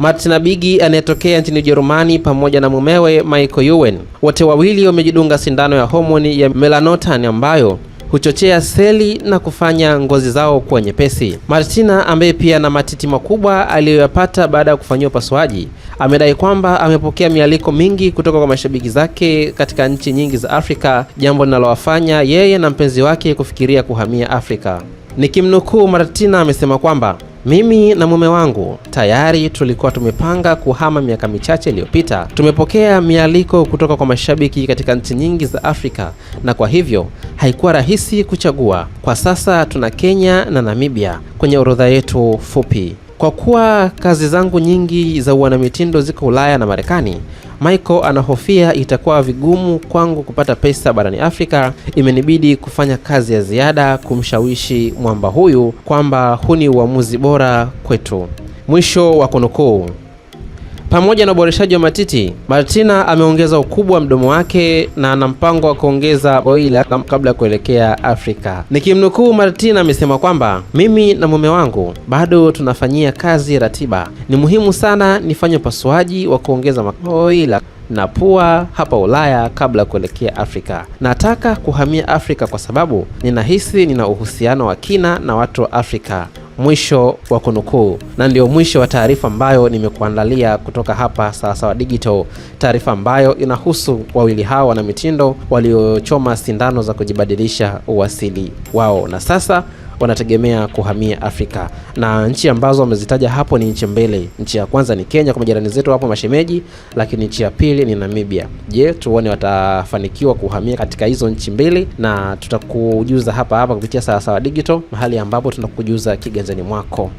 Martina Bigi anayetokea nchini Ujerumani pamoja na mumewe Michael Ewen. Wote wawili wamejidunga sindano ya homoni ya melanotan ambayo huchochea seli na kufanya ngozi zao kuwa nyepesi. Martina, ambaye pia na matiti makubwa aliyoyapata baada ya kufanyiwa upasuaji, amedai kwamba amepokea mialiko mingi kutoka kwa mashabiki zake katika nchi nyingi za Afrika, jambo linalowafanya yeye na mpenzi wake kufikiria kuhamia Afrika. Nikimnukuu, Martina amesema kwamba mimi na mume wangu tayari tulikuwa tumepanga kuhama miaka michache iliyopita. Tumepokea mialiko kutoka kwa mashabiki katika nchi nyingi za Afrika na kwa hivyo haikuwa rahisi kuchagua. Kwa sasa tuna Kenya na Namibia kwenye orodha yetu fupi. Kwa kuwa kazi zangu nyingi za wanamitindo ziko Ulaya na Marekani, Michael anahofia itakuwa vigumu kwangu kupata pesa barani Afrika. Imenibidi kufanya kazi ya ziada kumshawishi mwamba huyu kwamba huu ni uamuzi bora kwetu. Mwisho wa kunukuu. Pamoja na uboreshaji wa matiti, Martina ameongeza ukubwa wa mdomo wake na ana mpango wa kuongeza boila kabla ya kuelekea Afrika. Nikimnukuu, Martina amesema kwamba mimi na mume wangu bado tunafanyia kazi ratiba. Ni muhimu sana nifanye upasuaji wa kuongeza maboila na pua hapa Ulaya kabla kuelekea Afrika. Nataka kuhamia Afrika kwa sababu ninahisi nina uhusiano wa kina na watu wa Afrika. Mwisho wa kunukuu. Na ndio mwisho wa taarifa ambayo nimekuandalia kutoka hapa Sawasawa Digital, taarifa ambayo inahusu wawili hao wana mitindo waliochoma sindano za kujibadilisha uasili wao na sasa wanategemea kuhamia Afrika. Na nchi ambazo wamezitaja hapo ni nchi mbili. Nchi ya kwanza ni Kenya kwa majirani zetu hapo mashemeji, lakini nchi ya pili ni Namibia. Je, tuone watafanikiwa kuhamia katika hizo nchi mbili? Na tutakujuza hapa kupitia Sawasawa Digital, mahali ambapo tunakujuza kiganjani mwako.